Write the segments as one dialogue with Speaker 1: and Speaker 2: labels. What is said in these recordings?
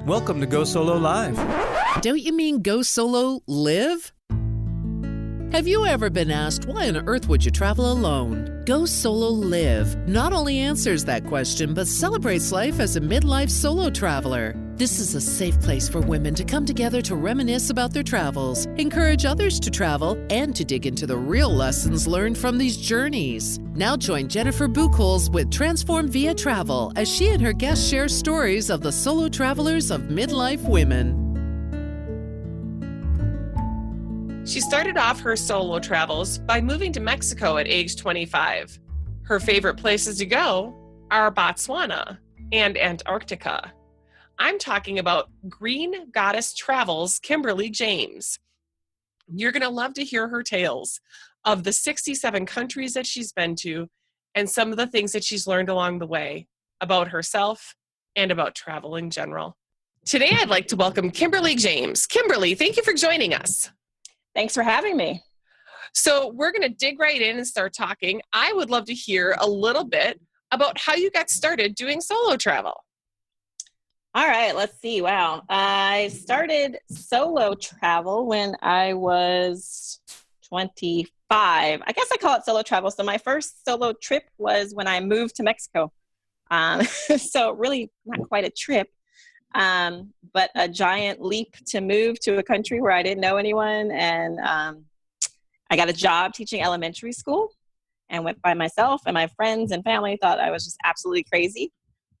Speaker 1: Welcome to Go Solo Live.
Speaker 2: Don't you mean go solo live? Have you ever been asked why on earth would you travel alone? Go Solo Live not only answers that question, but celebrates life as a midlife solo traveler. This is a safe place for women to come together to reminisce about their travels, encourage others to travel, and to dig into the real lessons learned from these journeys. Now join Jennifer Buchholz with Transform Via Travel as she and her guests share stories of the solo travelers of midlife women.
Speaker 3: She started off her solo travels by moving to Mexico at age 25. Her favorite places to go are Botswana and Antarctica. I'm talking about Green Goddess Travels' Kimberly James. You're going to love to hear her tales of the 67 countries that she's been to and some of the things that she's learned along the way about herself and about travel in general. Today, I'd like to welcome Kimberly James. Kimberly, thank you for joining us.
Speaker 4: Thanks for having me.
Speaker 3: So we're going to dig right in and start talking. I would love to hear a little bit about how you got started doing solo travel.
Speaker 4: All right, let's see. Wow. I started solo travel when I was 25. I guess I call it solo travel. So my first solo trip was when I moved to Mexico. So really not quite a trip. But a giant leap to move to a country where I didn't know anyone. And I got a job teaching elementary school and went by myself, and my friends and family thought I was just absolutely crazy.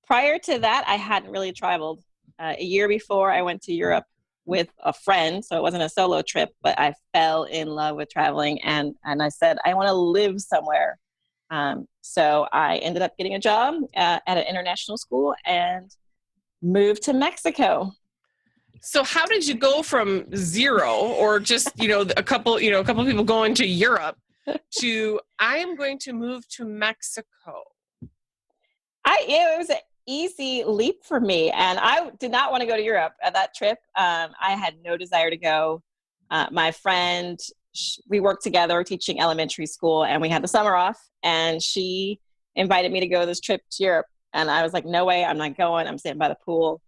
Speaker 4: Prior to that, I hadn't really traveled. A year before, I went to Europe with a friend, so it wasn't a solo trip, but I fell in love with traveling, and I said, I want to live somewhere. So I ended up getting a job at an international school and moved to Mexico.
Speaker 3: So how did you go from zero or just, a couple of people going to Europe to I am going to move to Mexico?
Speaker 4: It was an easy leap for me. And I did not want to go to Europe at that trip. I had no desire to go. My friend, we worked together teaching elementary school, and we had the summer off, and she invited me to go this trip to Europe. And I was like, no way, I'm not going. I'm sitting by the pool.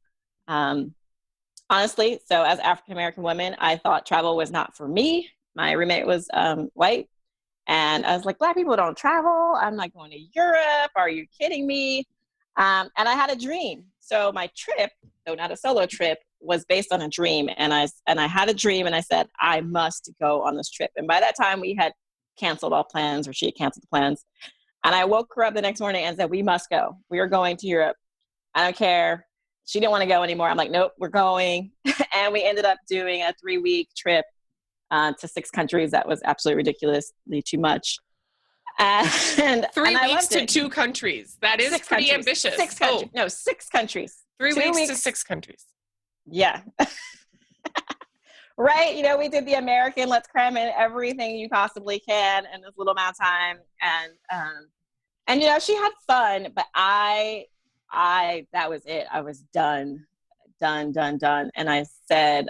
Speaker 4: Honestly, so as African-American women, I thought travel was not for me. My roommate was white. And I was like, Black people don't travel. I'm not going to Europe. Are you kidding me? And I had a dream. So my trip, though not a solo trip, was based on a dream. And I had a dream, and I said, I must go on this trip. And by that time, we had canceled all plans, or she had canceled the plans. And I woke her up the next morning and said, we must go. We are going to Europe. I don't care. She didn't want to go anymore. I'm like, nope, we're going. And we ended up doing a 3-week trip to 6 countries. That was absolutely ridiculously too much. And
Speaker 3: 3 weeks to 2 countries. That is pretty ambitious.
Speaker 4: 6 countries. No, 6 countries.
Speaker 3: 3 weeks to 6 countries.
Speaker 4: Yeah. Right. We did the American, let's cram in everything you possibly can in this little amount of time. And she had fun, but that was it. I was done. And I said,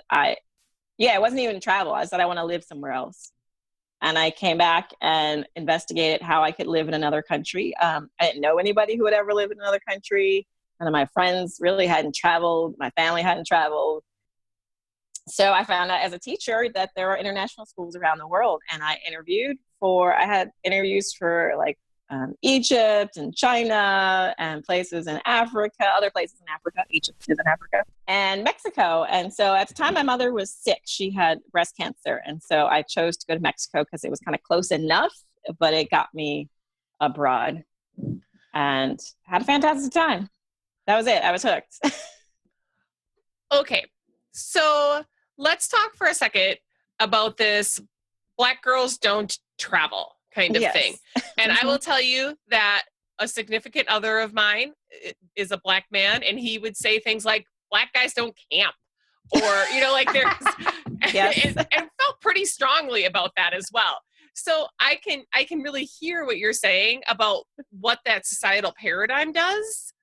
Speaker 4: it wasn't even travel. I said, I want to live somewhere else. And I came back and investigated how I could live in another country. I didn't know anybody who would ever live in another country. None of my friends really hadn't traveled. My family hadn't traveled. So I found out as a teacher that there are international schools around the world. And I had interviews for Egypt and China and places in Africa, other places in Africa. Egypt is in Africa, and Mexico. And so at the time my mother was sick, she had breast cancer. And so I chose to go to Mexico because it was kind of close enough, but it got me abroad and had a fantastic time. That was it. I was hooked.
Speaker 3: Okay. So let's talk for a second about this Black girls don't travel kind of thing. And I will tell you that a significant other of mine is a Black man, and he would say things like, Black guys don't camp, or, there's,
Speaker 4: Yes.
Speaker 3: and felt pretty strongly about that as well. So I can really hear what you're saying about what that societal paradigm does.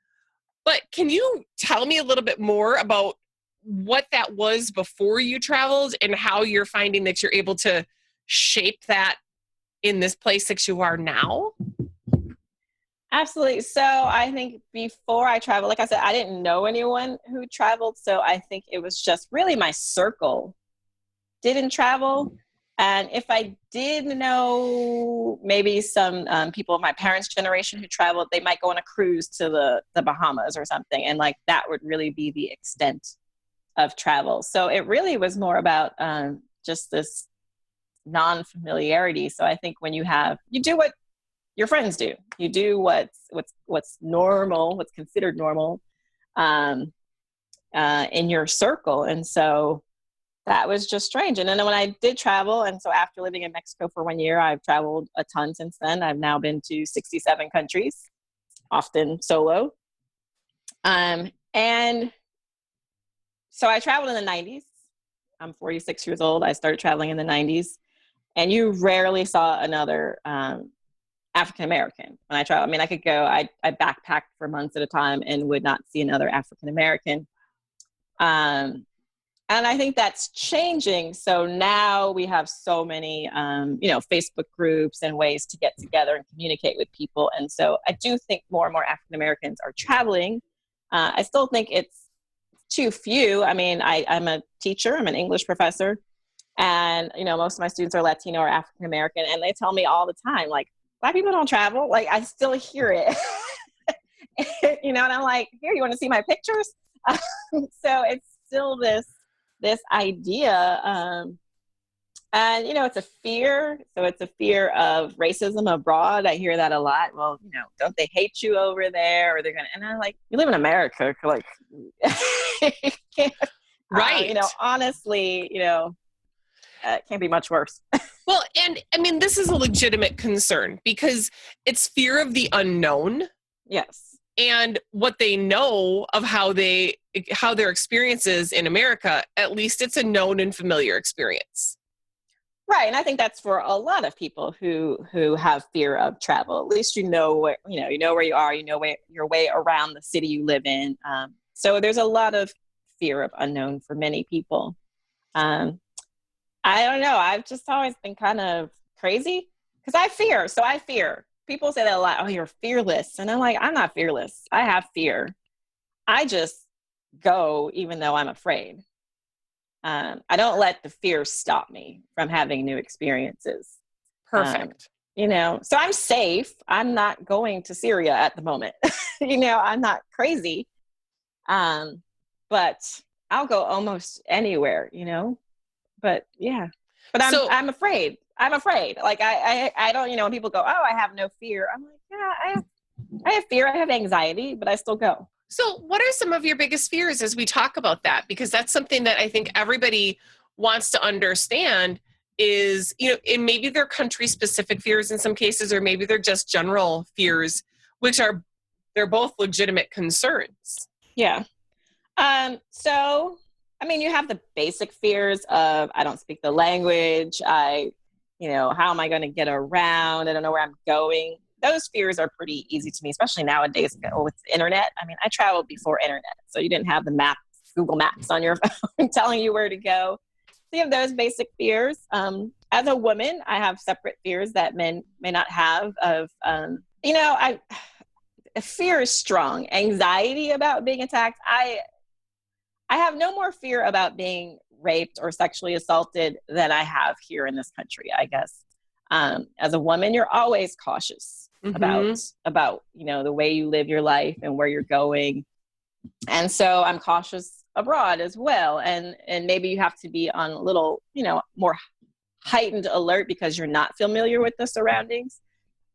Speaker 3: But can you tell me a little bit more about what that was before you traveled and how you're finding that you're able to shape that in this place that you are now?
Speaker 4: Absolutely. So I think before I traveled, like I said, I didn't know anyone who traveled. So I think it was just really my circle didn't travel. And if I did know maybe some people of my parents' generation who traveled, they might go on a cruise to the Bahamas or something. And like that would really be the extent of travel. So it really was more about just this non-familiarity. So I think when you do what your friends do, you do what's normal, what's considered normal in your circle. And so that was just strange. And then when I did travel, and so after living in Mexico for 1 year, I've traveled a ton since then. I've now been to 67 countries, often solo. And so I traveled in the 90s. I'm 46 years old. I started traveling in the 90s. And you rarely saw another African-American when I traveled. I mean, I could go, I backpacked for months at a time and would not see another African-American. And I think that's changing. So now we have so many, Facebook groups and ways to get together and communicate with people. And so I do think more and more African Americans are traveling. I still think it's too few. I mean, I'm a teacher. I'm an English professor. And, most of my students are Latino or African American. And they tell me all the time, like, Black people don't travel. Like, I still hear it. And I'm like, here, you want to see my pictures? So it's still this idea, and it's a fear. So it's a fear of racism abroad. I hear that a lot. Well, don't they hate you over there? Or they're gonna, and I'm like, you live in America, like,
Speaker 3: right?
Speaker 4: Honestly, it can't be much worse.
Speaker 3: Well, and I mean, this is a legitimate concern because it's fear of the unknown.
Speaker 4: Yes.
Speaker 3: And what they know of how their experience is in America, at least it's a known and familiar experience.
Speaker 4: Right. And I think that's for a lot of people who have fear of travel. At least you know where you are, your way around the city you live in. So there's a lot of fear of unknown for many people. I don't know. I've just always been kind of crazy because I fear. So I fear. People say that a lot. Oh, you're fearless. And I'm like, I'm not fearless. I have fear. I just go even though I'm afraid. I don't let the fear stop me from having new experiences.
Speaker 3: Perfect.
Speaker 4: So I'm safe. I'm not going to Syria at the moment. I'm not crazy. But I'll go almost anywhere, but yeah, but I'm afraid. I'm afraid. Like I don't, when people go, oh, I have no fear. I'm like, yeah, I have fear. I have anxiety, but I still go.
Speaker 3: So what are some of your biggest fears as we talk about that? Because that's something that I think everybody wants to understand is, and maybe they're country specific fears in some cases, or maybe they're just general fears, they're both legitimate concerns.
Speaker 4: Yeah. So, I mean, you have the basic fears of, I don't speak the language. How am I going to get around? I don't know where I'm going. Those fears are pretty easy to me, especially nowadays with the internet. I mean, I traveled before internet, so you didn't have the Google Maps on your phone telling you where to go. So you have those basic fears. As a woman, I have separate fears that men may not have of, fear is strong. Anxiety about being attacked. I have no more fear about being raped or sexually assaulted than I have here in this country, I guess. As a woman, you're always cautious about the way you live your life and where you're going. And so I'm cautious abroad as well. And maybe you have to be on a little, more heightened alert because you're not familiar with the surroundings.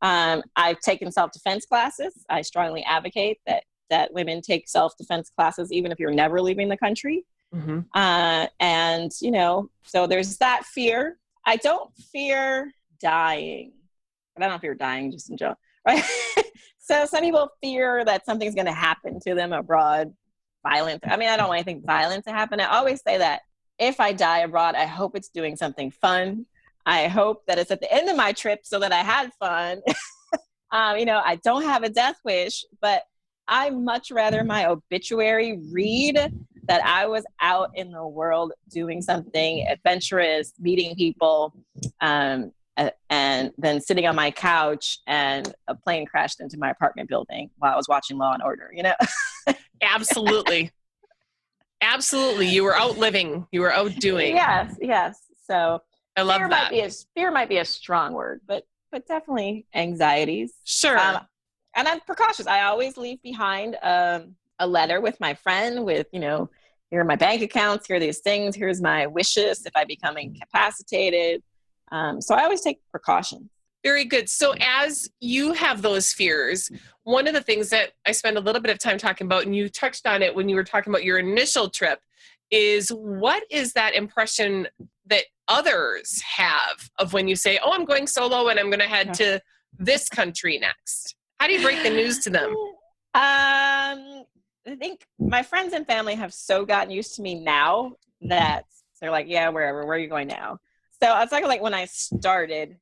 Speaker 4: I've taken self-defense classes. I strongly advocate that women take self-defense classes even if you're never leaving the country.
Speaker 3: Mm-hmm.
Speaker 4: And so there's that fear. I don't fear dying, but I don't fear dying just in general, right? So some people fear that something's going to happen to them abroad, violent. I mean, I don't want anything violent to happen. I always say that if I die abroad, I hope it's doing something fun. I hope that it's at the end of my trip so that I had fun. I don't have a death wish, but I much rather my obituary read that I was out in the world doing something adventurous, meeting people, and then sitting on my couch and a plane crashed into my apartment building while I was watching Law and Order, you know?
Speaker 3: Absolutely. Absolutely. You were out living. You were out doing.
Speaker 4: Yes. So
Speaker 3: I love that.
Speaker 4: Fear might be a strong word, but definitely anxieties.
Speaker 3: Sure.
Speaker 4: And I'm precautious. I always leave behind a letter with my friend with, here are my bank accounts, here are these things, here's my wishes if I become incapacitated. So I always take precautions.
Speaker 3: Very good. So as you have those fears, one of the things that I spend a little bit of time talking about, and you touched on it when you were talking about your initial trip, is what is that impression that others have of when you say, oh, I'm going solo and I'm going to head to this country next? How do you break the news to them?
Speaker 4: I think my friends and family have so gotten used to me now that they're like, yeah, wherever, where are you going now? So I was talking like when I started,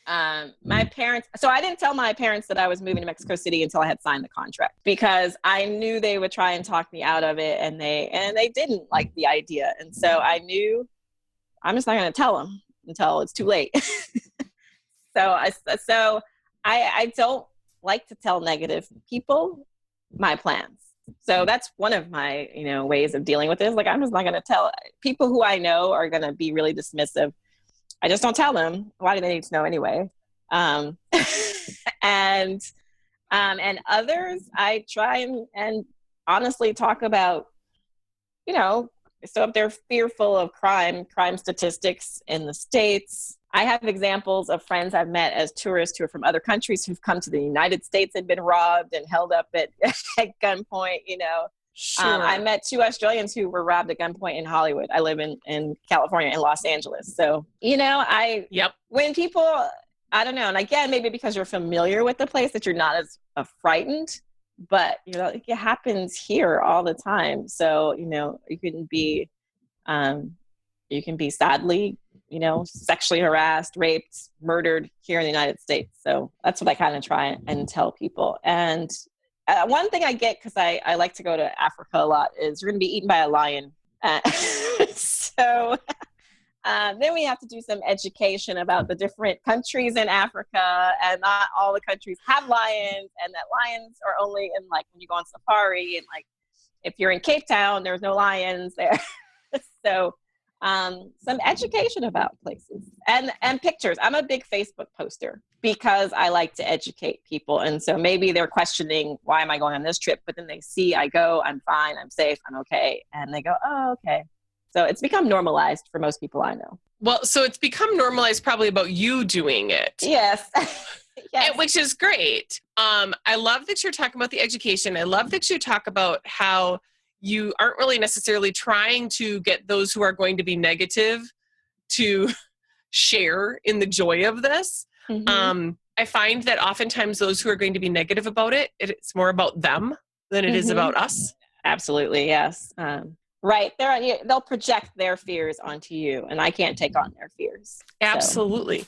Speaker 4: my parents, so I didn't tell my parents that I was moving to Mexico City until I had signed the contract because I knew they would try and talk me out of it, and they didn't like the idea. And so I knew I'm just not going to tell them until it's too late. So I don't like to tell negative people my plans. So that's one of my, ways of dealing with this. Like, I'm just not going to tell people who I know are going to be really dismissive. I just don't tell them. Why do they need to know anyway? And others, I try and honestly talk about, so if they're fearful of crime statistics in the States. I have examples of friends I've met as tourists who are from other countries who've come to the United States and been robbed and held up at gunpoint,
Speaker 3: Sure.
Speaker 4: I met 2 Australians who were robbed at gunpoint in Hollywood. I live in California, in Los Angeles. So, when people, I don't know, and again, maybe because you're familiar with the place that you're not as frightened, but, it happens here all the time. So, you can be sadly, sexually harassed, raped, murdered here in the United States. So that's what I kind of try and tell people. And one thing I get, because I like to go to Africa a lot, is you're going to be eaten by a lion. So then we have to do some education about the different countries in Africa, and not all the countries have lions, and that lions are only in when you go on safari, and if you're in Cape Town, there's no lions there. So some education about places and pictures. I'm a big Facebook poster because I like to educate people. And so maybe they're questioning, why am I going on this trip? But then they see I go, I'm fine, I'm safe, I'm okay. And they go, oh, okay. So it's become normalized for most people I know.
Speaker 3: Well, so it's become normalized probably about you doing it.
Speaker 4: Yes. Yes.
Speaker 3: Which is great. I love that you're talking about the education. I love that you talk about how you aren't really necessarily trying to get those who are going to be negative to share in the joy of this. Mm-hmm. I find that oftentimes those who are going to be negative about it, it's more about them than it is about us.
Speaker 4: Absolutely, yes. Right. They'll project their fears onto you, and I can't take on their fears.
Speaker 3: Absolutely.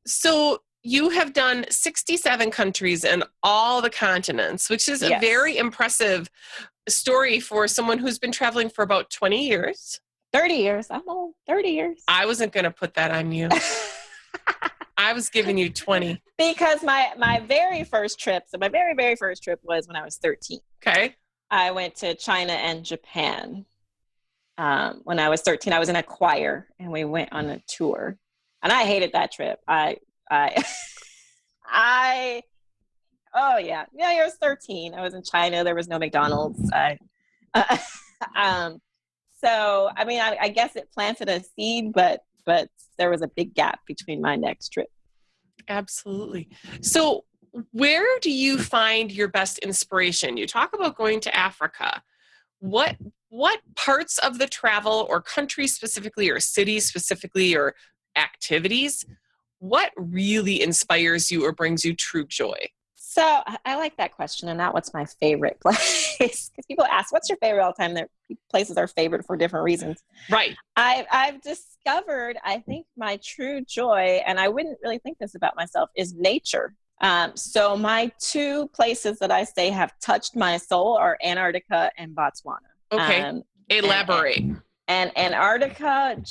Speaker 3: So you have done 67 countries in all the continents, which is a very impressive story for someone who's been traveling for about 20 years.
Speaker 4: 30 years. I'm old. 30 years.
Speaker 3: I wasn't going to put that on you. I was giving you 20.
Speaker 4: Because my very first trip, was when I was 13.
Speaker 3: Okay.
Speaker 4: I went to China and Japan. When I was 13, I was in a choir, and we went on a tour. And I hated that trip. I was 13. I was in China. There was no McDonald's. So, I mean, I guess it planted a seed, but there was a big gap between my next trip.
Speaker 3: Absolutely. So where do you find your best inspiration? You talk about going to Africa. What parts of the travel, or country specifically, or city specifically, or activities, what really inspires you or brings you true joy?
Speaker 4: So I like that question, and what's my favorite place? Because people ask, what's your favorite all the time? Their places are favorite for different reasons.
Speaker 3: Right.
Speaker 4: I've discovered, I think my true joy, and I wouldn't really think this about myself, is nature. So my 2 places that I say have touched my soul are Antarctica and Botswana.
Speaker 3: Okay. Elaborate.
Speaker 4: And Antarctica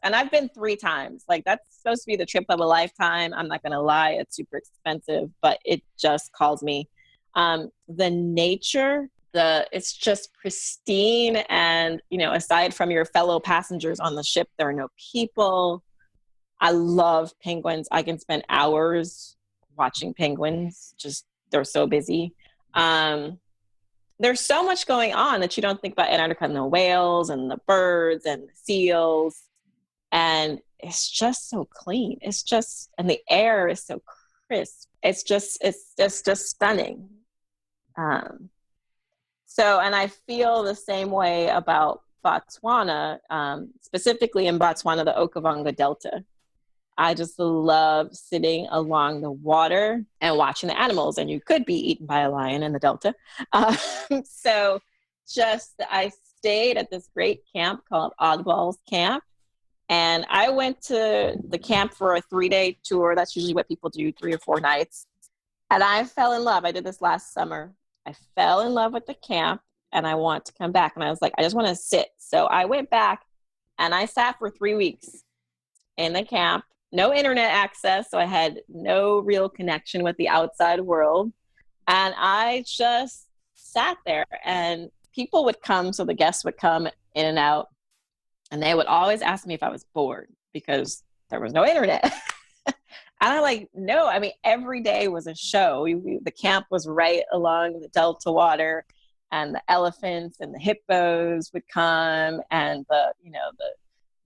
Speaker 4: and I've been 3 times. Like, that's supposed to be the trip of a lifetime. I'm not going to lie. It's super expensive, but it just calls me. The nature, it's just pristine. And, aside from your fellow passengers on the ship, there are no people. I love penguins. I can spend hours watching penguins. They're so busy. There's so much going on that you don't think about Antarctica, and the whales and the birds and the seals. And it's just so clean. And the air is so crisp. It's just stunning. And I feel the same way about Botswana, specifically in Botswana, the Okavango Delta. I just love sitting along the water and watching the animals, and you could be eaten by a lion in the Delta. So I stayed at this great camp called Oddballs Camp, and I went to the camp for a 3-day tour. That's usually what people do, 3 or 4 nights. And I fell in love. I did this last summer. I fell in love with the camp, and I want to come back. And I was like, I just want to sit. So I went back, and I sat for 3 weeks in the camp. No internet access, so I had no real connection with the outside world. And I just sat there, and people would come, so the guests would come in and out, and they would always ask me if I was bored because there was no internet. And I'm like, no, I mean, every day was a show. The camp was right along the Delta water, and the elephants and the hippos would come, and the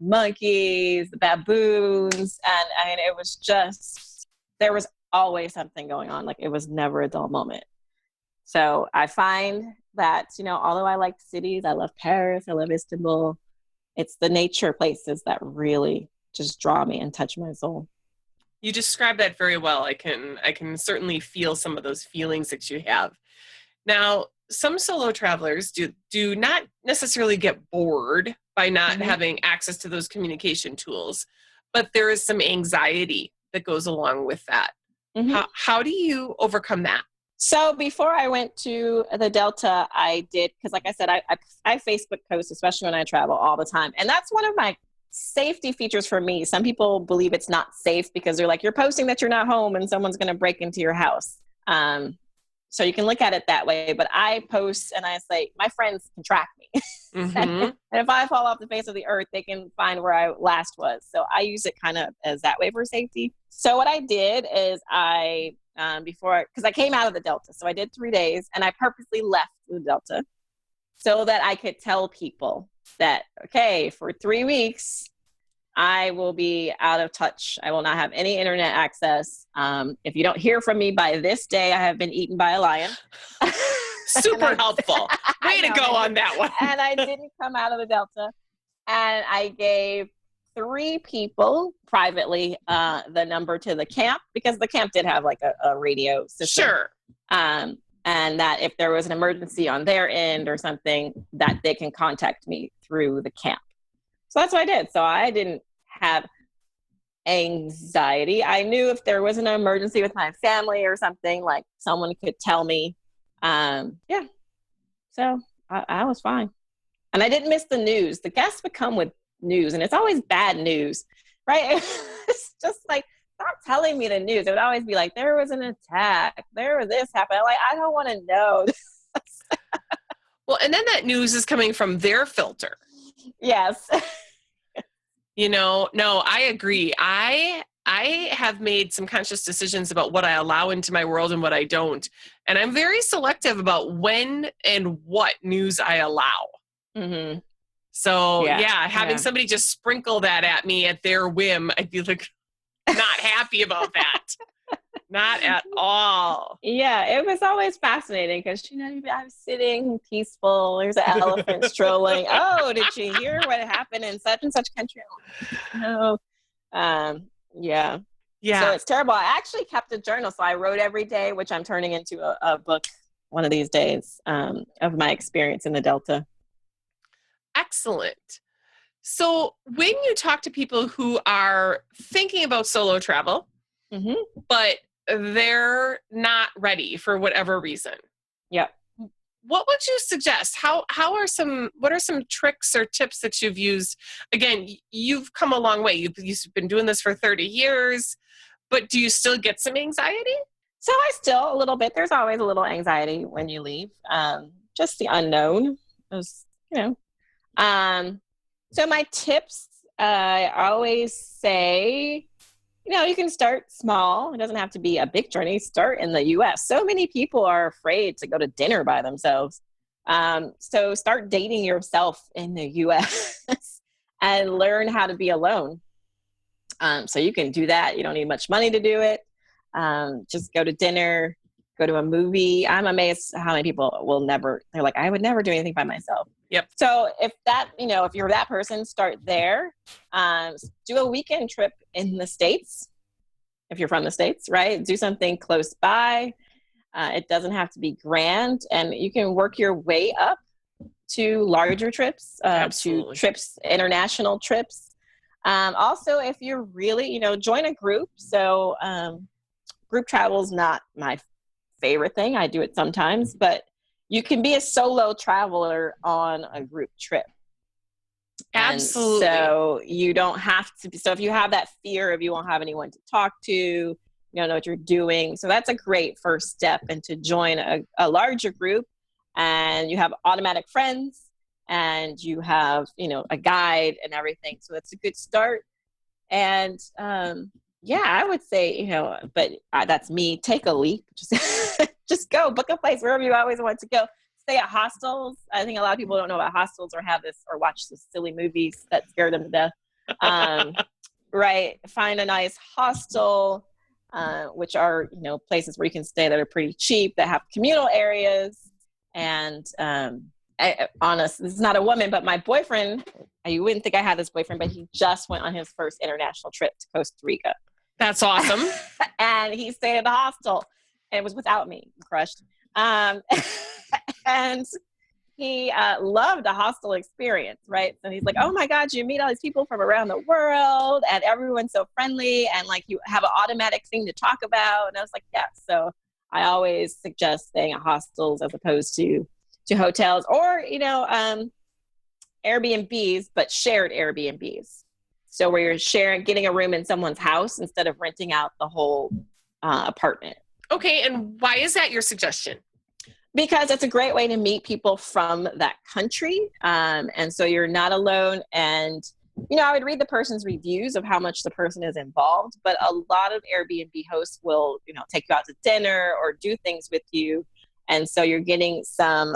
Speaker 4: monkeys, the baboons, and I mean, it was there was always something going on. Like, it was never a dull moment. So I find that, although I like cities, I love Paris, I love Istanbul, it's the nature places that really just draw me and touch my soul.
Speaker 3: You described that very well. I can certainly feel some of those feelings that you have. Now, some solo travelers do not necessarily get bored by not having access to those communication tools, but there is some anxiety that goes along with that. How do you overcome that?
Speaker 4: So before I went to the Delta, I did, because like I said, I Facebook post, especially when I travel, all the time. And that's one of my safety features for me. Some people believe it's not safe because they're like, you're posting that you're not home and someone's going to break into your house. So you can look at it that way, but I post and I say, my friends can track me. And if I fall off the face of the earth, they can find where I last was. So I use it kind of as that way for safety. So what I did is because I came out of the Delta, so I did 3 days, and I purposely left the Delta so that I could tell people that, okay, for 3 weeks, I will be out of touch. I will not have any internet access. If you don't hear from me by this day, I have been eaten by a lion.
Speaker 3: Super helpful. Way to go on that one.
Speaker 4: And I didn't come out of the Delta. And I gave 3 people privately the number to the camp, because the camp did have like a radio system. Sure. And that if there was an emergency on their end or something, that they can contact me through the camp. So that's what I did. So I didn't have anxiety. I knew if there was an emergency with my family or something, like someone could tell me. So I was fine. And I didn't miss the news. The guests would come with news, and it's always bad news, right? It's just like, stop telling me the news. It would always be like, there was an attack. There was this happened. I'm like, I don't want to know.
Speaker 3: Well, and then that news is coming from their filter.
Speaker 4: Yes.
Speaker 3: No, I agree. I have made some conscious decisions about what I allow into my world and what I don't. And I'm very selective about when and what news I allow. So having somebody just sprinkle that at me at their whim, I'd be like, not happy about that. Not at all.
Speaker 4: Yeah, it was always fascinating because, I'm sitting peaceful. There's an elephant strolling. Oh, did you hear what happened in such and such country? No. Yeah. So it's terrible. I actually kept a journal. So I wrote every day, which I'm turning into a book one of these days, of my experience in the Delta.
Speaker 3: Excellent. So when you talk to people who are thinking about solo travel, but they're not ready for whatever reason.
Speaker 4: Yep.
Speaker 3: what would you suggest? What are some tricks or tips that you've used? Again, you've come a long way. You've been doing this for 30 years, but do you still get some anxiety?
Speaker 4: So I still, a little bit, there's always a little anxiety when you leave. Just the unknown is, so my tips, I always say, you can start small. It doesn't have to be a big journey. Start in the US. So many people are afraid to go to dinner by themselves. So start dating yourself in the US and learn how to be alone. So you can do that. You don't need much money to do it. Just go to dinner, go to a movie. I'm amazed how many people they're like, I would never do anything by myself.
Speaker 3: Yep.
Speaker 4: So if you're that person, start there. Do a weekend trip in the States. If you're from the States, right? Do something close by. It doesn't have to be grand, and you can work your way up to larger trips, to international trips. Also, if you're really, join a group. So group travel is not my favorite thing. I do it sometimes, but you can be a solo traveler on a group trip.
Speaker 3: Absolutely.
Speaker 4: And so you don't have to be, so if you have that fear of you won't have anyone to talk to, you don't know what you're doing. So that's a great first step, and to join a larger group, and you have automatic friends, and you have, a guide and everything. So it's a good start. And I would say, but that's me. Take a leap. Just go book a place wherever you always want to go. Stay at hostels. I think a lot of people don't know about hostels, or have this, or watch the silly movies that scare them to death. Right. Find a nice hostel, which are, places where you can stay that are pretty cheap, that have communal areas. And this is not a woman, but my boyfriend, you wouldn't think I had this boyfriend, but he just went on his first international trip to Costa Rica.
Speaker 3: That's awesome.
Speaker 4: And he stayed at a hostel, and it was without me. I'm crushed. And he loved the hostel experience, right? So he's like, oh my God, you meet all these people from around the world, and everyone's so friendly, and like you have an automatic thing to talk about. And I was like, yeah. So I always suggest staying at hostels as opposed to hotels, or, Airbnbs, but shared Airbnbs. So where you're getting a room in someone's house instead of renting out the whole apartment.
Speaker 3: Okay. And why is that your suggestion?
Speaker 4: Because it's a great way to meet people from that country. And so you're not alone. And, I would read the person's reviews of how much the person is involved, but a lot of Airbnb hosts will, take you out to dinner or do things with you. And so you're getting some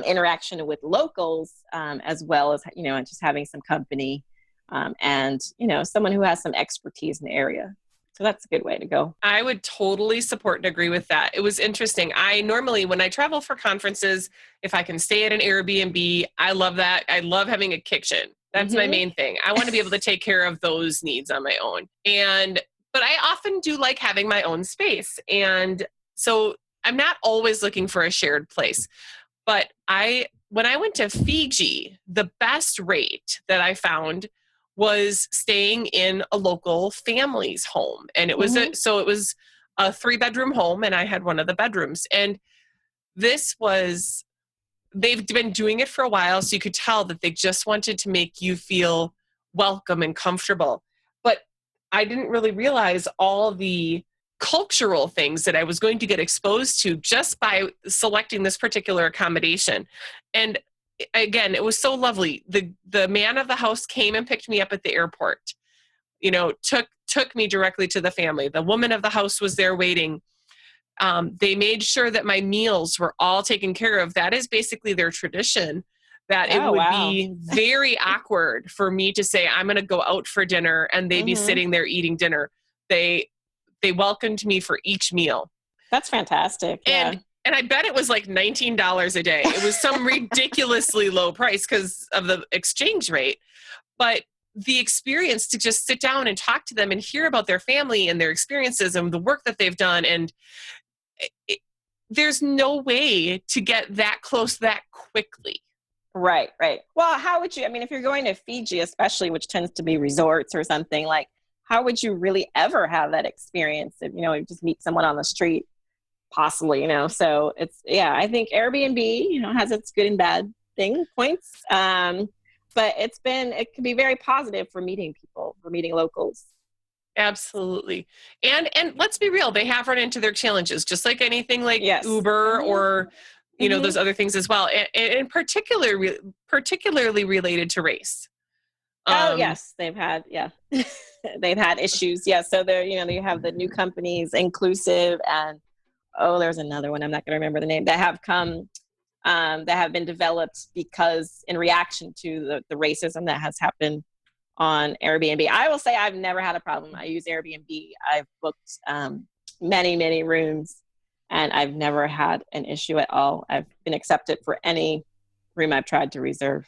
Speaker 4: interaction with locals, as well as, just having some company, and, someone who has some expertise in the area. So that's a good way to go. I
Speaker 3: would totally support and agree with that. It was interesting. I normally, when I travel for conferences, if I can stay at an Airbnb, I love that. I love having a kitchen. That's my main thing. I want to be able to take care of those needs on my own. But I often do like having my own space. And so I'm not always looking for a shared place. But when I went to Fiji, the best rate that I found was staying in a local family's home. And it was a 3-bedroom home, and I had one of the bedrooms. And they've been doing it for a while, so you could tell that they just wanted to make you feel welcome and comfortable. But I didn't really realize all the cultural things that I was going to get exposed to just by selecting this particular accommodation. And again, it was so lovely. The man of the house came and picked me up at the airport, took me directly to the family. The woman of the house was there waiting. They made sure that my meals were all taken care of. That is basically their tradition, that it would be very awkward for me to say, I'm going to go out for dinner, and they'd be sitting there eating dinner. They welcomed me for each meal.
Speaker 4: That's fantastic. Yeah.
Speaker 3: And I bet it was like $19 a day. It was some ridiculously low price because of the exchange rate. But the experience to just sit down and talk to them and hear about their family and their experiences and the work that they've done. And there's no way to get that close that quickly.
Speaker 4: Right. Well, how would you, if you're going to Fiji, especially, which tends to be resorts or something, like, how would you really ever have that experience if, you just meet someone on the street? possibly, so I think Airbnb, has its good and bad points. But it can be very positive for meeting people, for meeting locals.
Speaker 3: Absolutely. And let's be real, they have run into their challenges, just like anything like
Speaker 4: Yes.
Speaker 3: Uber or,
Speaker 4: Mhm.
Speaker 3: those other things as well. And particularly related to race.
Speaker 4: Yes, they've had, they've had issues. Yeah. So you have the new companies, Inclusive, and there's another one. I'm not going to remember the name, that have come, that have been developed because in reaction to the racism that has happened on Airbnb. I will say I've never had a problem. I use Airbnb. I've booked many, many rooms, and I've never had an issue at all. I've been accepted for any room I've tried to reserve.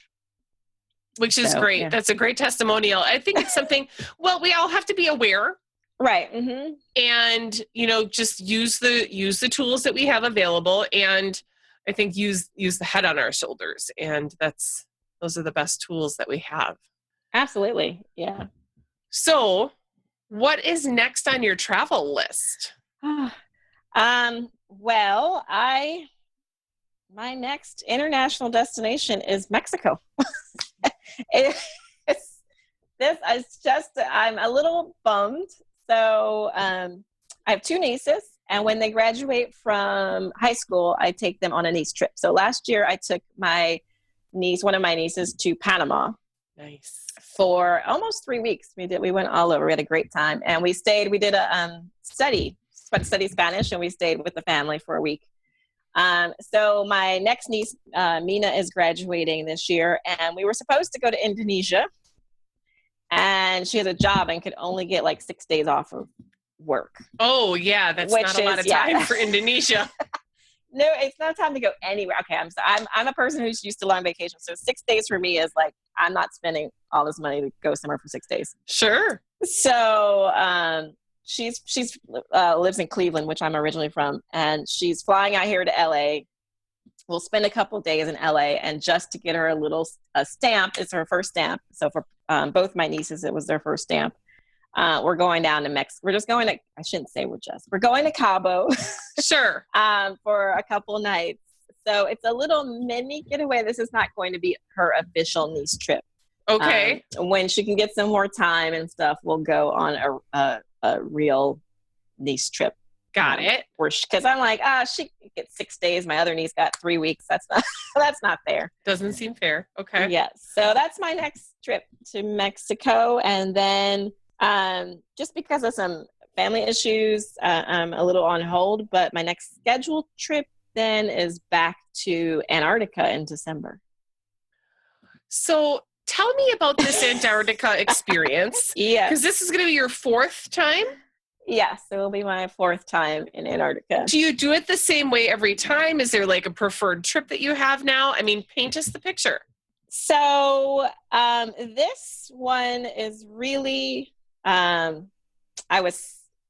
Speaker 3: Which is great. Yeah. That's a great testimonial. I think it's something, we all have to be aware.
Speaker 4: Right. Mm-hmm.
Speaker 3: And, just use the tools that we have available. And I think use the head on our shoulders. And those are the best tools that we have.
Speaker 4: Absolutely. Yeah.
Speaker 3: So what is next on your travel list?
Speaker 4: Well, my next international destination is Mexico. I'm a little bummed. So I have two nieces, and when they graduate from high school, I take them on a niece trip. So last year I took one of my nieces, to Panama.
Speaker 3: Nice.
Speaker 4: For almost 3 weeks. We went all over. We had a great time, and we did a study Spanish, and we stayed with the family for a week. So my next niece, Mina, is graduating this year, and we were supposed to go to Indonesia, and she has a job and could only get like 6 days off of work.
Speaker 3: Oh yeah, that's not a lot of time for Indonesia.
Speaker 4: No, it's not time to go anywhere. Okay, I'm a person who's used to long vacation, so 6 days for me is like, I'm not spending all this money to go somewhere for 6 days.
Speaker 3: Sure.
Speaker 4: So she's lives in Cleveland, which I'm originally from, and she's flying out here to LA. We'll spend a couple of days in LA, and just to get her a stamp, it's her first stamp. So for both my nieces, it was their first stamp. We're going down to Mexico. We're going to Cabo.
Speaker 3: Sure.
Speaker 4: For a couple nights. So it's a little mini getaway. This is not going to be her official niece trip.
Speaker 3: Okay.
Speaker 4: When she can get some more time and stuff, we'll go on a real niece trip.
Speaker 3: Got it.
Speaker 4: Because I'm like, she gets 6 days. My other niece got 3 weeks. That's not fair.
Speaker 3: Doesn't seem fair. Okay.
Speaker 4: Yes. So that's my next trip to Mexico. And then just because of some family issues, I'm a little on hold, but my next scheduled trip then is back to Antarctica in December.
Speaker 3: So tell me about this Antarctica experience.
Speaker 4: Yeah.
Speaker 3: Because this is going to be your 4th time?
Speaker 4: Yes, it will be my 4th time in Antarctica.
Speaker 3: Do you do it the same way every time? Is there like a preferred trip that you have now? I mean, paint us the picture.
Speaker 4: So this one is really, I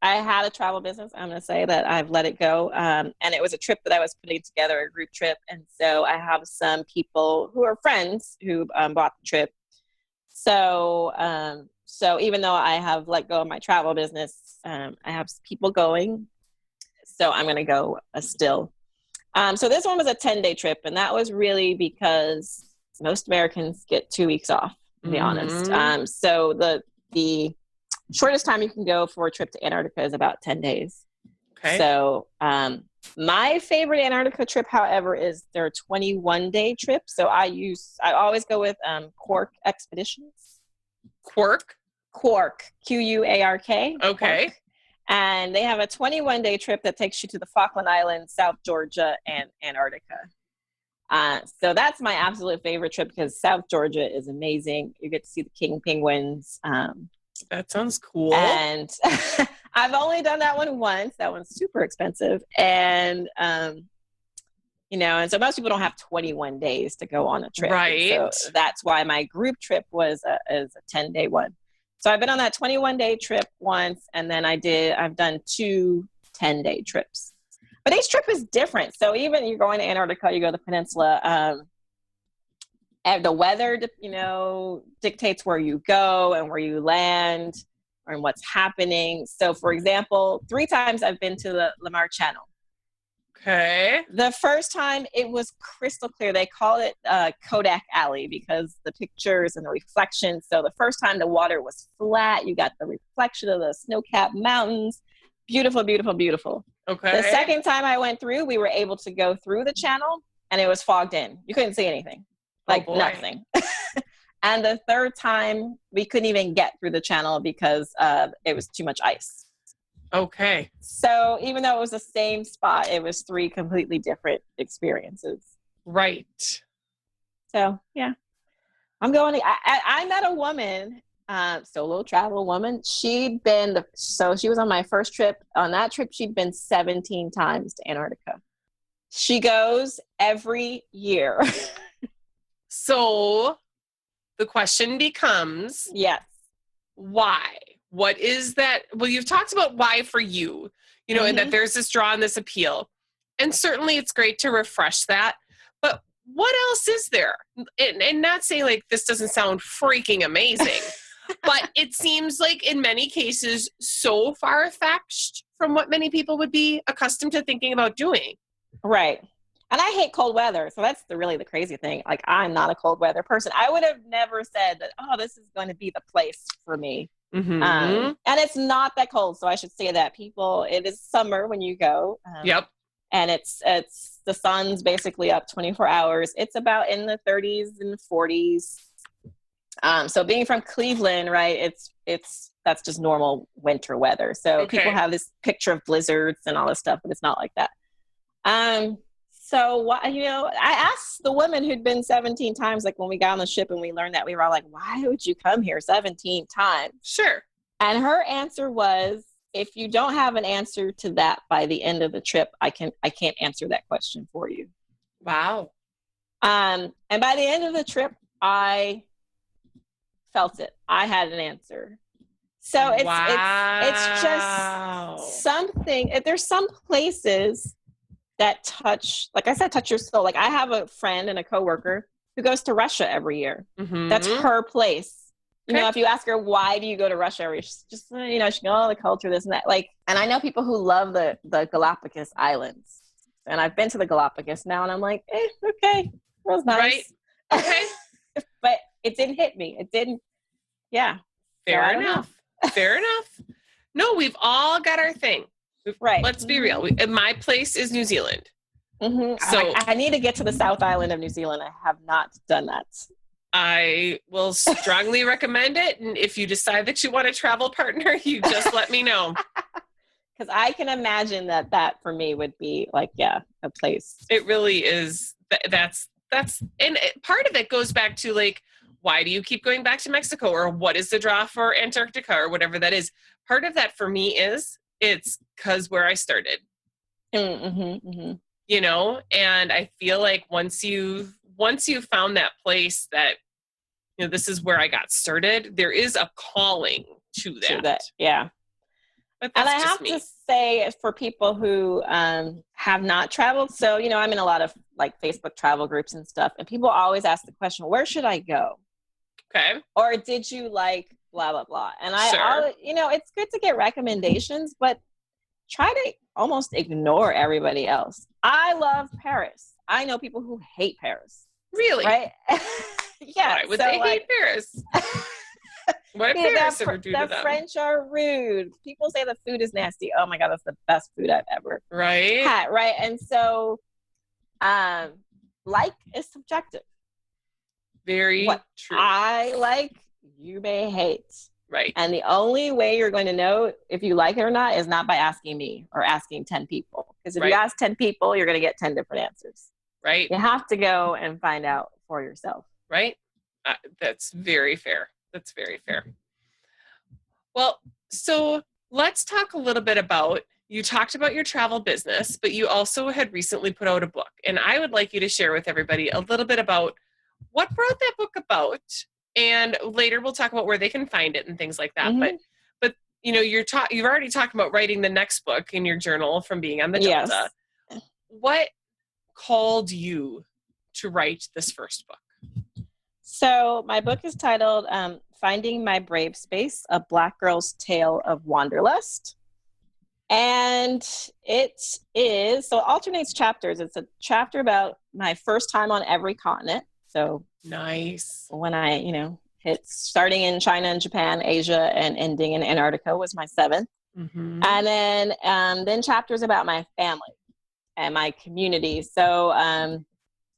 Speaker 4: had a travel business. I'm going to say that I've let it go. And it was a trip that I was putting together, a group trip. And so I have some people who are friends who bought the trip. So even though I have let go of my travel business, I have people going. So I'm going to go still. So this one was a 10-day trip. And that was really because most Americans get 2 weeks off, to be honest. So the shortest time you can go for a trip to Antarctica is about 10 days. Okay. So my favorite Antarctica trip, however, is their 21-day trip. So I always go with Quark Expeditions.
Speaker 3: Quark?
Speaker 4: Quark, Q-U-A-R-K.
Speaker 3: Okay.
Speaker 4: Quark. And they have a 21-day trip that takes you to the Falkland Islands, South Georgia, and Antarctica. So that's my absolute favorite trip because South Georgia is amazing. You get to see the king penguins.
Speaker 3: That sounds cool.
Speaker 4: And I've only done that one once. That one's super expensive. And, and so most people don't have 21 days to go on a trip.
Speaker 3: Right.
Speaker 4: So that's why my group trip is a 10-day one. So I've been on that 21-day trip once, and then I've done 2 10-day trips. But each trip is different. So even you're going to Antarctica, you go to the peninsula, and the weather, dictates where you go and where you land and what's happening. So, for example, 3 times I've been to the Lamar Channel.
Speaker 3: Okay.
Speaker 4: The first time it was crystal clear. They call it Kodak Alley because the pictures and the reflection. So the first time the water was flat, you got the reflection of the snow-capped mountains. Beautiful, beautiful, beautiful.
Speaker 3: Okay.
Speaker 4: The second time I went through, we were able to go through the channel and it was fogged in. You couldn't see anything, like nothing. And the third time we couldn't even get through the channel because it was too much ice.
Speaker 3: Okay.
Speaker 4: So even though it was the same spot, it was 3 completely different experiences.
Speaker 3: Right.
Speaker 4: So yeah, I'm going. I met a woman, solo travel woman. She was on my first trip. On that trip, she'd been 17 times to Antarctica. She goes every year.
Speaker 3: So the question becomes,
Speaker 4: Yes.
Speaker 3: why? What is that? Well, you've talked about why for you, and that there's this draw and this appeal. And certainly it's great to refresh that. But what else is there? And not saying like this doesn't sound freaking amazing, but it seems like in many cases so far-fetched from what many people would be accustomed to thinking about doing.
Speaker 4: Right. And I hate cold weather. So that's really the crazy thing. Like, I'm not a cold weather person. I would have never said that, this is going to be the place for me.
Speaker 3: Mm-hmm.
Speaker 4: And it's not that cold. So I should say that it is summer when you go.
Speaker 3: Yep.
Speaker 4: And it's the sun's basically up 24 hours. It's about in the 30s and 40s. So being from Cleveland, right, that's just normal winter weather. So people have this picture of blizzards and all this stuff, but it's not like that. So I asked the woman who'd been 17 times, like when we got on the ship and we learned that, we were all like, why would you come here 17 times?
Speaker 3: Sure.
Speaker 4: And her answer was, if you don't have an answer to that by the end of the trip, I can't answer that question for you.
Speaker 3: Wow.
Speaker 4: And by the end of the trip, I felt it. I had an answer. So it's just something. There's some places that touch your soul. Like I have a friend and a coworker who goes to Russia every year. Mm-hmm. That's her place. Okay. If you ask her, why do you go to Russia every year? She's just, she goes, the culture, this and that. And I know people who love the Galapagos Islands. And I've been to the Galapagos now and I'm like, okay, that was nice.
Speaker 3: Right. Okay.
Speaker 4: But it didn't hit me. It didn't. Yeah.
Speaker 3: Fair enough. Fair enough. No, we've all got our thing.
Speaker 4: Right.
Speaker 3: Let's be real. My place is New Zealand.
Speaker 4: Mm-hmm. So I need to get to the South Island of New Zealand. I have not done that.
Speaker 3: I will strongly recommend it. And if you decide that you want a travel partner, you just let me know.
Speaker 4: Because I can imagine that for me would be a place.
Speaker 3: It really is. That's and part of it goes back to why do you keep going back to Mexico, or what is the draw for Antarctica, or whatever that is. Part of that for me it's because where I started,
Speaker 4: mm-hmm, mm-hmm.
Speaker 3: And I feel like once you've found that place that, this is where I got started, there is a calling to that.
Speaker 4: Yeah.
Speaker 3: But
Speaker 4: and I have to say, for people who have not traveled, so, I'm in a lot of Facebook travel groups and stuff, and people always ask the question, where should I go?
Speaker 3: Okay.
Speaker 4: Or did you blah, blah, blah. And it's good to get recommendations, but try to almost ignore everybody else. I love Paris. I know people who hate Paris.
Speaker 3: Really?
Speaker 4: Right? Yeah.
Speaker 3: Why would they hate Paris? What did Paris ever do to them?
Speaker 4: The French are rude. People say the food is nasty. Oh my God, that's the best food I've ever had. Right. And so, is subjective.
Speaker 3: Very true.
Speaker 4: I like, you may hate.
Speaker 3: Right.
Speaker 4: And the only way you're going to know if you like it or not is not by asking me or asking 10 people. Because if you ask 10 people, you're going to get 10 different answers.
Speaker 3: Right.
Speaker 4: You have to go and find out for yourself.
Speaker 3: Right. That's very fair. That's very fair. Well, so let's talk a little bit about, you talked about your travel business, but you also had recently put out a book. And I would like you to share with everybody a little bit about what brought that book about. And later we'll talk about where they can find it and things like that. Mm-hmm. But you've already talked about writing the next book in your journal from being on the Delta. Yes. What called you to write this first book?
Speaker 4: So my book is titled Finding My Brave Space, A Black Girl's Tale of Wanderlust. And it is, so it alternates chapters. It's a chapter about my first time on every continent. So
Speaker 3: nice.
Speaker 4: When I, hit starting in China and Japan, Asia, and ending in Antarctica was my 7th.
Speaker 3: Mm-hmm.
Speaker 4: And then chapters about my family and my community. So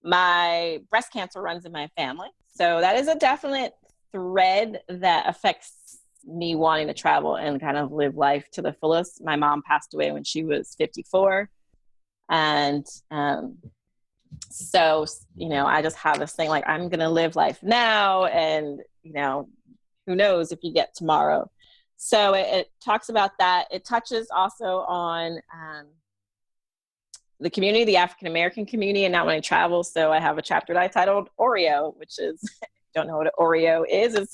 Speaker 4: my breast cancer runs in my family. So that is a definite thread that affects me wanting to travel and kind of live life to the fullest. My mom passed away when she was 54. And so, I just have this thing like, I'm going to live life now. And, who knows if you get tomorrow. So it talks about that. It touches also on the community, the African-American community, and not when I travel. So I have a chapter that I titled Oreo, which is, don't know what an Oreo is. It's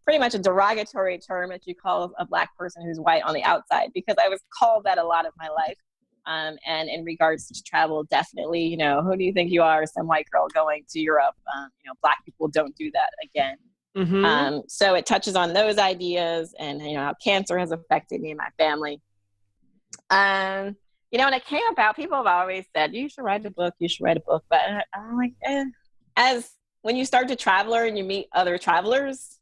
Speaker 4: pretty much a derogatory term that you call a Black person who's white on the outside, because I was called that a lot of my life. And in regards to travel, definitely, who do you think you are? Some white girl going to Europe. Black people don't do that again.
Speaker 3: Mm-hmm.
Speaker 4: So it touches on those ideas and, how cancer has affected me and my family. When it came about, people have always said, you should write a book, But I'm like, as when you start to travel and you meet other travelers,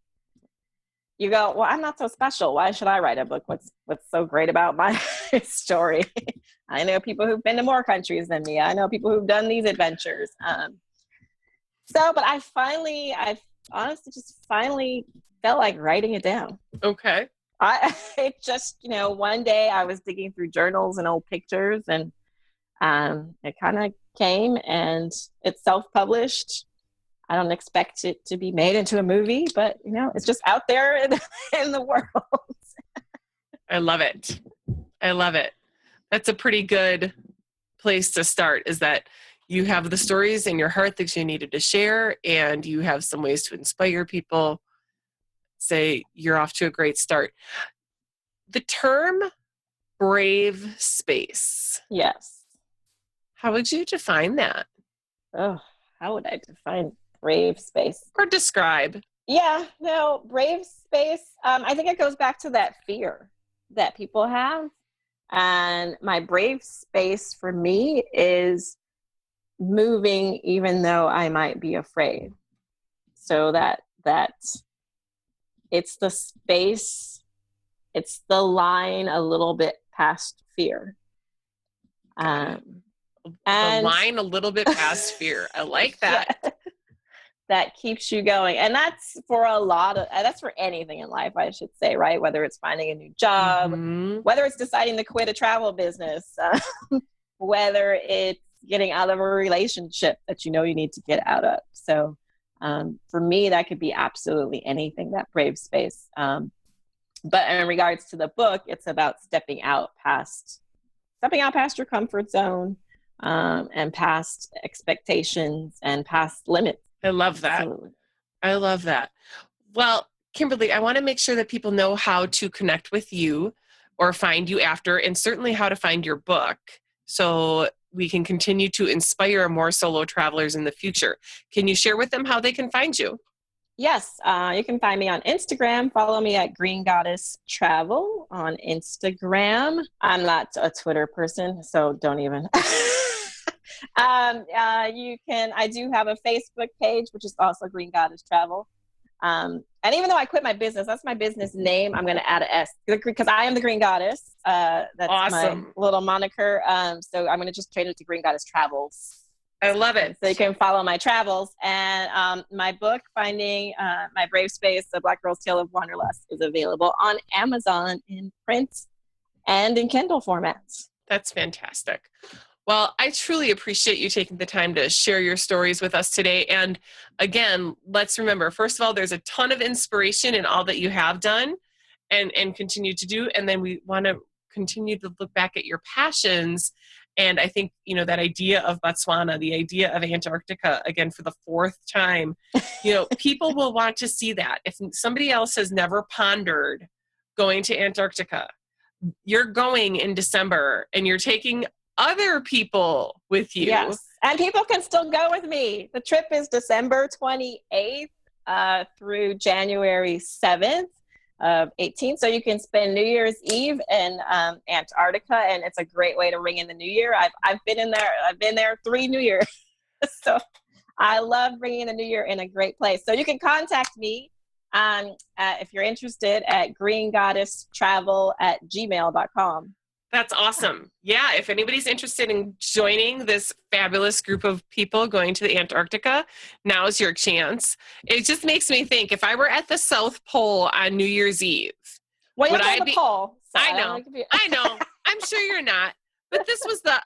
Speaker 4: you go, well, I'm not so special. Why should I write a book? What's so great about my story? I know people who've been to more countries than me. I know people who've done these adventures. But I honestly just finally felt like writing it down.
Speaker 3: Okay.
Speaker 4: It just, one day I was digging through journals and old pictures, and it kind of came, and it's self-published. I don't expect it to be made into a movie, but it's just out there in the world.
Speaker 3: I love it. That's a pretty good place to start, is that you have the stories in your heart that you needed to share, and you have some ways to inspire people. Say you're off to a great start. The term brave space.
Speaker 4: Yes.
Speaker 3: How would you define that?
Speaker 4: Oh, how would I define brave space?
Speaker 3: Or describe?
Speaker 4: Yeah, no, brave space. I think it goes back to that fear that people have. And my brave space for me is moving even though I might be afraid. So that it's the space, it's the line a little bit past fear. And
Speaker 3: the line a little bit past fear. I like that.
Speaker 4: Yeah. That keeps you going. And that's for that's for anything in life, I should say, right? Whether it's finding a new job, whether it's deciding to quit a travel business, whether it's getting out of a relationship that you need to get out of. So for me, that could be absolutely anything, that brave space. But in regards to the book, it's about stepping out past your comfort zone, and past expectations and past limits.
Speaker 3: I love that. Absolutely. I love that. Well, Kimberly, I want to make sure that people know how to connect with you or find you after, and certainly how to find your book, so we can continue to inspire more solo travelers in the future. Can you share with them how they can find you?
Speaker 4: Yes, you can find me on Instagram. Follow me at Green Goddess Travel on Instagram. I'm not a Twitter person, so don't even. I do have a Facebook page, which is also Green Goddess Travel. And even though I quit my business, that's my business name, I'm going to add an S, because I am the Green Goddess. That's awesome. My little moniker. So I'm going to just change it to Green Goddess Travels.
Speaker 3: I love it.
Speaker 4: So you can follow my travels. And my book, Finding My Brave Space, The Black Girl's Tale of Wanderlust, is available on Amazon in print and in Kindle formats.
Speaker 3: That's fantastic. Well, I truly appreciate you taking the time to share your stories with us today. And again, let's remember, first of all, there's a ton of inspiration in all that you have done and continue to do. And then we want to continue to look back at your passions. And I think, that idea of Botswana, the idea of Antarctica, again, for the 4th time, people will want to see that. If somebody else has never pondered going to Antarctica, you're going in December and you're taking other people with you.
Speaker 4: Yes, and people can still go with me. The trip is December 28th through January 7th. of 18. So you can spend New Year's Eve in Antarctica, and it's a great way to ring in the new year. I've been in there. I've been there 3 New Years. So I love bringing in the new year in a great place. So you can contact me if you're interested at greengoddesstravel@gmail.com.
Speaker 3: That's awesome. Yeah, if anybody's interested in joining this fabulous group of people going to the Antarctica, now's your chance. It just makes me think, if I were at the South Pole on New Year's Eve,
Speaker 4: well, you're on the pole. So
Speaker 3: I know. I'm sure you're not. But this was the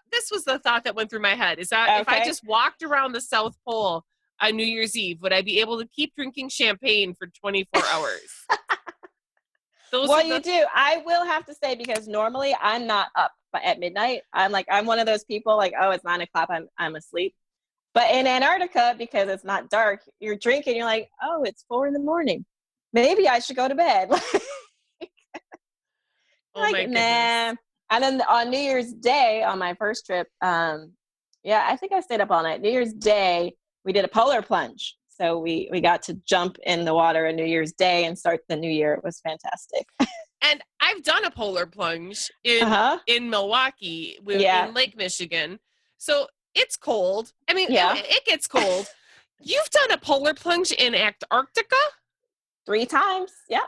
Speaker 3: thought that went through my head. Is that if I just walked around the South Pole on New Year's Eve, would I be able to keep drinking champagne for 24 hours?
Speaker 4: You do. I will have to say, because normally I'm not up at midnight. I'm one of those people like, oh, it's 9 o'clock. I'm asleep. But in Antarctica, because it's not dark, you're drinking. You're like, oh, it's 4 a.m. Maybe I should go to bed.
Speaker 3: Oh my goodness.
Speaker 4: Nah. And then on New Year's Day, on my first trip, I think I stayed up all night. New Year's Day, we did a polar plunge. So we got to jump in the water on New Year's Day and start the new year. It was fantastic.
Speaker 3: And I've done a polar plunge in Milwaukee in Lake Michigan. So it's cold. I mean, it gets cold. You've done a polar plunge in Antarctica?
Speaker 4: 3 times. Yeah.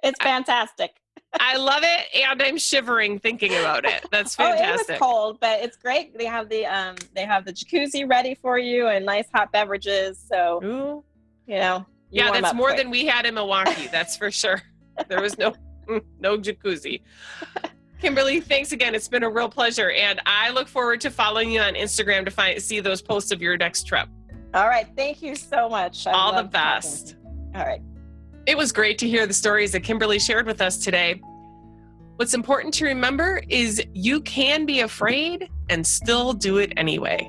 Speaker 4: It's fantastic.
Speaker 3: I love it, and I'm shivering thinking about it. That's fantastic.
Speaker 4: It was cold, but it's great. They have the jacuzzi ready for you and nice hot beverages. So,
Speaker 3: that's more than we had in Milwaukee. That's for sure. There was no jacuzzi. Kimberly, thanks again. It's been a real pleasure, and I look forward to following you on Instagram to see those posts of your next trip.
Speaker 4: All right, thank you so much.
Speaker 3: All the best.
Speaker 4: All right.
Speaker 3: It was great to hear the stories that Kimberly shared with us today. What's important to remember is you can be afraid and still do it anyway.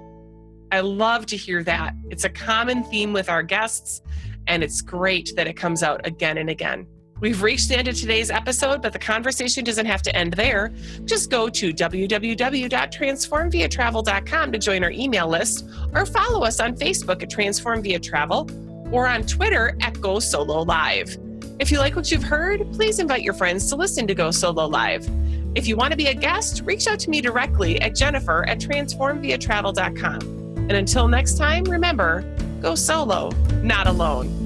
Speaker 3: I love to hear that. It's a common theme with our guests, and it's great that it comes out again and again. We've reached the end of today's episode, but the conversation doesn't have to end there. Just go to www.transformviatravel.com to join our email list, or follow us on Facebook at Transform Via Travel, or on Twitter at Go Solo Live. If you like what you've heard, please invite your friends to listen to Go Solo Live. If you want to be a guest, reach out to me directly at Jennifer@transformviatravel.com. And until next time, remember, go solo, not alone.